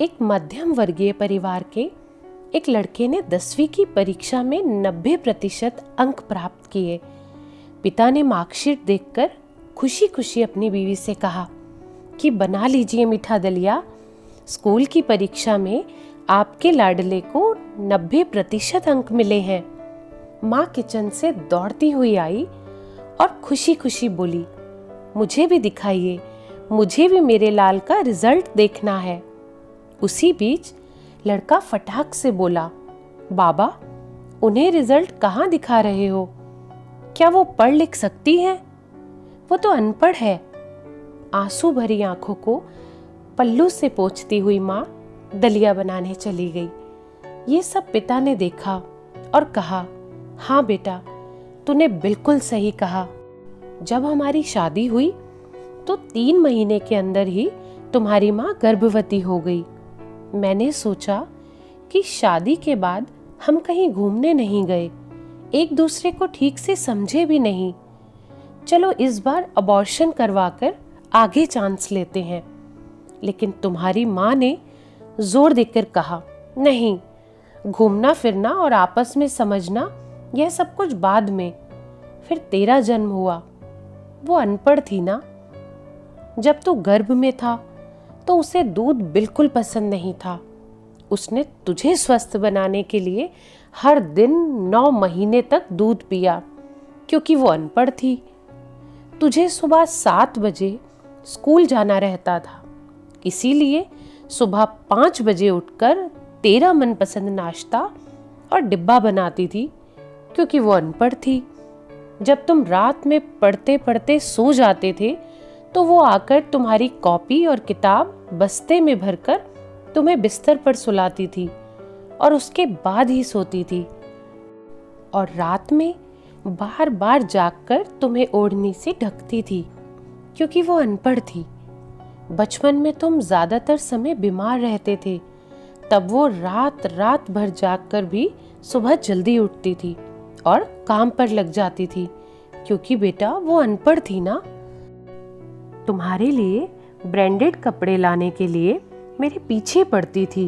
एक मध्यम वर्गीय परिवार के एक लड़के ने 10वीं की परीक्षा में 90% अंक प्राप्त किए। पिता ने मार्कशीट देखकर खुशी खुशी अपनी बीवी से कहा कि बना लीजिए मीठा दलिया, स्कूल की परीक्षा में आपके लाडले को 90% अंक मिले हैं। माँ किचन से दौड़ती हुई आई और खुशी खुशी बोली, मुझे भी दिखाइए, मुझे भी मेरे लाल का रिजल्ट देखना है। उसी बीच लड़का फटाक से बोला, बाबा, उन्हें रिजल्ट कहाँ दिखा रहे हो? क्या वो पढ़ लिख सकती हैं? वो तो अनपढ़ है। आंसू भरी आंखों को पल्लू से पोंछती हुई माँ दलिया बनाने चली गई। ये सब पिता ने देखा और कहा, हाँ बेटा, तूने बिल्कुल सही कहा। जब हमारी शादी हुई तो 3 महीने के अंदर ही तुम्हारी माँ गर्भवती हो गई। मैंने सोचा कि शादी के बाद हम कहीं घूमने नहीं गए, एक दूसरे को ठीक से समझे भी नहीं। चलो इस बार अबॉर्शन करवाकर आगे चांस लेते हैं। लेकिन तुम्हारी माँ ने जोर देकर कहा, नहीं, घूमना फिरना और आपस में समझना यह सब कुछ बाद में। फिर तेरा जन्म हुआ। वो अनपढ़ थी ना। जब तू गर्भ में था तो उसे दूध बिल्कुल पसंद नहीं था। उसने तुझे स्वस्थ बनाने के लिए हर दिन 9 महीने तक दूध पिया, क्योंकि वो अनपढ़ थी। तुझे सुबह 7 बजे स्कूल जाना रहता था, इसीलिए सुबह 5 बजे उठकर तेरा मनपसंद नाश्ता और डिब्बा बनाती थी, क्योंकि वो अनपढ़ थी। जब तुम रात में पढ़ते पढ़ते सो जाते थे तो वो आकर तुम्हारी कॉपी और किताब बस्ते में भरकर तुम्हें बिस्तर पर सुलाती थी और उसके बाद ही सोती थी। और रात में बार बार जागकर तुम्हें ओढ़नी से ढकती थी, क्योंकि वो अनपढ़ थी। बचपन में तुम ज्यादातर समय बीमार रहते थे, तब वो रात रात भर जागकर भी सुबह जल्दी उठती थी और काम पर लग जाती थी, क्योंकि बेटा वो अनपढ़ थी ना। तुम्हारे लिए ब्रांडेड कपड़े लाने के लिए मेरे पीछे पड़ती थी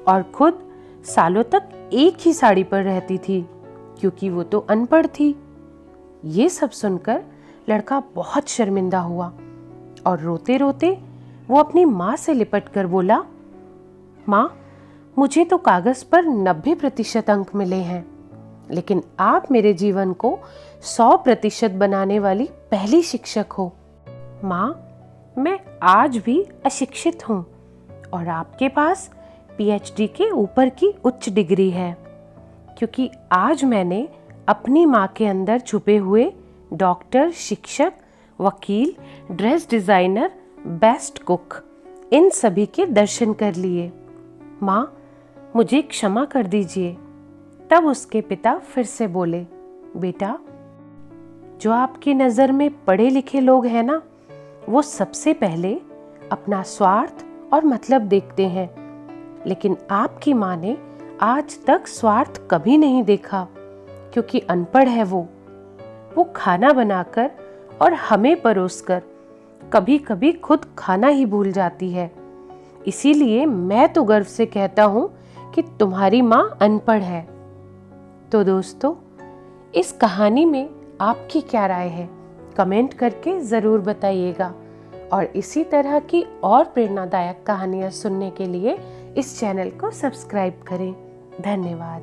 और खुद सालों तक एक ही साड़ी पर रहती थी, क्योंकि वो तो अनपढ़ थी। ये सब सुनकर लड़का बहुत शर्मिंदा हुआ और रोते रोते वो अपनी माँ से लिपट कर बोला, माँ, मुझे तो कागज पर 90% अंक मिले हैं, लेकिन आप मेरे जीवन को 100% बनाने वाली पहली शिक्षक हो। माँ, मैं आज भी अशिक्षित हूँ और आपके पास PhD के ऊपर की उच्च डिग्री है, क्योंकि आज मैंने अपनी माँ के अंदर छुपे हुए डॉक्टर, शिक्षक, वकील, ड्रेस डिजाइनर, बेस्ट कुक, इन सभी के दर्शन कर लिए। माँ, मुझे क्षमा कर दीजिए। तब उसके पिता फिर से बोले, बेटा, जो आपकी नज़र में पढ़े लिखे लोग हैं ना, वो सबसे पहले अपना स्वार्थ और मतलब देखते हैं, लेकिन आपकी माँ ने आज तक स्वार्थ कभी नहीं देखा, क्योंकि अनपढ़ है वो खाना बनाकर और हमें परोसकर कभी कभी खुद खाना ही भूल जाती है। इसीलिए मैं तो गर्व से कहता हूँ कि तुम्हारी माँ अनपढ़ है। तो दोस्तों, इस कहानी में आपकी क्या राय है? कमेंट करके ज़रूर बताइएगा और इसी तरह की और प्रेरणादायक कहानियाँ सुनने के लिए इस चैनल को सब्सक्राइब करें। धन्यवाद।